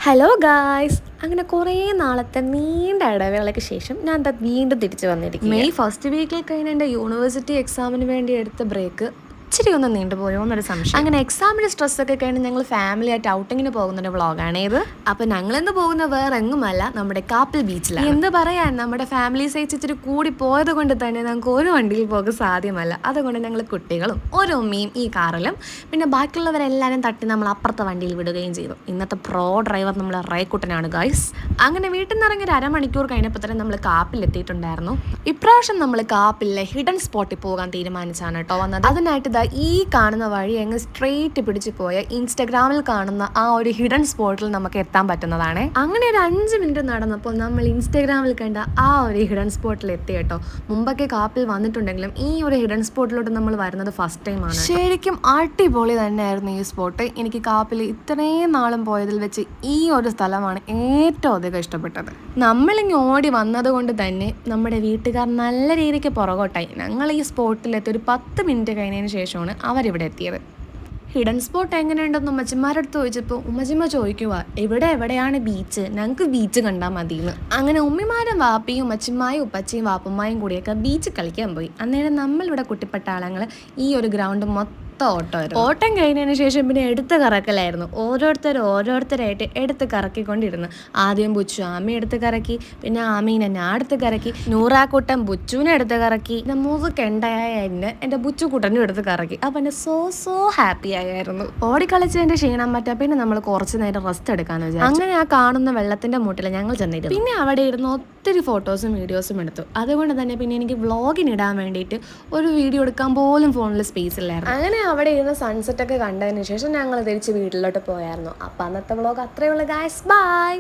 Hello guys, അങ്ങനെ കുറേ നാളത്തെ നീണ്ട ഇടവേളയ്ക്ക് ശേഷം ഞാൻ എന്താ വീണ്ടും തിരിച്ചു വന്നിരിക്കും. മെയ് ഫസ്റ്റ് വീക്കിൽ കഴിഞ്ഞ എൻ്റെ യൂണിവേഴ്സിറ്റി എക്സാമിന് വേണ്ടി എടുത്ത ബ്രേക്ക് ഇച്ചിരി ഒന്ന് നീണ്ടുപോയോ എന്നൊരു സംശയം. അങ്ങനെ എക്സാമിൻ്റെ സ്ട്രെസ്സൊക്കെ കഴിഞ്ഞ് ഞങ്ങൾ ഫാമിലി ആയിട്ട് ഔട്ടിങ്ങിന് പോകുന്നൊരു വ്ളോഗാണ് ഇത്. അപ്പോൾ ഞങ്ങളിന്ന് പോകുന്ന വേറെ എങ്ങുമല്ല, നമ്മുടെ കാപ്പിൽ ബീച്ചിലാണ്. എന്ത് പറയാൻ, നമ്മുടെ ഫാമിലി സൈസ് ഇച്ചിരി കൂടി പോയത് കൊണ്ട് തന്നെ ഞങ്ങൾക്ക് ഒരു വണ്ടിയിൽ പോകാൻ സാധ്യമല്ല. അതുകൊണ്ട് ഞങ്ങൾ കുട്ടികളും ഒരു ഉമ്മയും ഈ കാറിലും പിന്നെ ബാക്കിയുള്ളവരെല്ലാവരും തട്ടി നമ്മൾ അപ്പുറത്തെ വണ്ടിയിൽ വിടുകയും ചെയ്തു. ഇന്നത്തെ പ്രോ ഡ്രൈവർ നമ്മൾ റൈക്കുട്ടനാണ് ഗൈസ്. അങ്ങനെ വീട്ടിൽ നിന്ന് ഇറങ്ങി ഒരു അരമണിക്കൂർ കഴിഞ്ഞപ്പോൾ തന്നെ നമ്മൾ കാപ്പിലെത്തിയിട്ടുണ്ടായിരുന്നു. ഇപ്രാവശ്യം നമ്മൾ കാപ്പിലെ ഹിഡൻ സ്പോട്ടിൽ പോകാൻ തീരുമാനിച്ചാണ് കേട്ടോ വന്നത്. അതിനായിട്ട് ഈ കാണുന്ന വഴി അങ്ങ് സ്ട്രെയിറ്റ് പിടിച്ചു പോയ ഇൻസ്റ്റഗ്രാമിൽ കാണുന്ന ആ ഒരു ഹിഡൻ സ്പോട്ടിൽ നമുക്ക് എത്താൻ പറ്റുന്നതാണ്. അങ്ങനെ ഒരു 5 മിനിറ്റ് നടന്നപ്പോൾ നമ്മൾ ഇൻസ്റ്റഗ്രാമിൽ കണ്ട ആ ഒരു ഹിഡൻ സ്പോട്ടിൽ എത്തി കേട്ടോ. മുമ്പൊക്കെ കാപ്പിൽ വന്നിട്ടുണ്ടെങ്കിലും ഈ ഒരു ഹിഡൻ സ്പോട്ടിലോട്ട് നമ്മൾ വരുന്നത് ഫസ്റ്റ് ടൈമാണ്. ശരിക്കും അടിപൊളി തന്നെയായിരുന്നു ഈ സ്പോട്ട്. എനിക്ക് കാപ്പിൽ ഇത്രയും നാളും പോയതിൽ വെച്ച് ഈ ഒരു സ്ഥലമാണ് ഏറ്റവും അധികം ഇഷ്ടപ്പെട്ടത്. നമ്മളിങ്ങ് ഓടി വന്നത് കൊണ്ട് തന്നെ നമ്മുടെ വീട്ടുകാർ നല്ല രീതിക്ക് പുറകോട്ടായി. ഞങ്ങൾ ഈ സ്പോട്ടിലെത്തി ഒരു 10 മിനിറ്റ് കഴിഞ്ഞതിന് ശേഷമാണ് അവരിവിടെ എത്തിയത്. ഹിഡൻ സ്പോട്ട് എങ്ങനെയുണ്ടെന്ന് ഉമ്മച്ചിമാരടുത്ത് ചോദിച്ചപ്പോൾ ഉമ്മച്ചിമ്മ ചോദിക്കുക, എവിടെയാണ് ബീച്ച്, ഞങ്ങൾക്ക് ബീച്ച് കണ്ടാൽ മതിയെന്ന്. അങ്ങനെ ഉമ്മിമാരും വാപ്പിയും ഉമ്മച്ചിമായും ഉപ്പച്ചിയും വാപ്പുമ്മായും കൂടിയൊക്കെ ബീച്ച് കളിക്കാൻ പോയി. അന്നേരം നമ്മളിവിടെ കുട്ടിപ്പട്ടാളങ്ങൾ ഈ ഒരു ഗ്രൗണ്ട് ഓട്ടം കഴിഞ്ഞതിന് ശേഷം പിന്നെ എടുത്ത് കറക്കലായിരുന്നു. ഓരോരുത്തരായിട്ട് എടുത്ത് കറക്കിക്കൊണ്ടിരുന്നു. ആദ്യം ബുച്ചു ആമി എടുത്ത് കറക്കി, പിന്നെ ആമീനെ ഞാൻ എടുത്ത് കറക്കി, നൂറാക്കൂട്ടം ബുച്ചുവിനെ എടുത്ത് കറക്കി, പിന്നെ മൂന്നുകെണ്ടായ എൻ്റെ ബുച്ചുകൂട്ടനും എടുത്ത് കറക്കി. അപ്പം എൻ്റെ സോ ഹാപ്പി ആയിരുന്നു. ഓടിക്കളിച്ചതിൻ്റെ ക്ഷീണം പറ്റാ പിന്നെ നമ്മൾ കുറച്ച് നേരം റെസ്റ്റ് എടുക്കാന്ന് വിചാരിച്ചു. അങ്ങനെ ആ കാണുന്ന വെള്ളത്തിന്റെ മൂട്ടിൽ ഞങ്ങൾ ചെന്നിരുന്നു. പിന്നെ അവിടെ ഇരുന്ന് ഒത്തിരി ഫോട്ടോസും വീഡിയോസും എടുത്തു. അതുകൊണ്ട് തന്നെ പിന്നെ എനിക്ക് വ്ളോഗിനിടാൻ വേണ്ടിയിട്ട് ഒരു വീഡിയോ എടുക്കാൻ പോലും ഫോണിൽ സ്പേസ് ഇല്ലായിരുന്നു. അങ്ങനെ അവിടെ ഇരുന്ന് സൺസെറ്റ് ഒക്കെ കണ്ടതിന് ശേഷം ഞങ്ങൾ തിരിച്ച് വീട്ടിലോട്ട് പോയായിരുന്നു. അപ്പം അന്നത്തെ വ്ളോഗ് അത്രയേ ഉള്ളൂ ഗായ്സ്. ബൈ.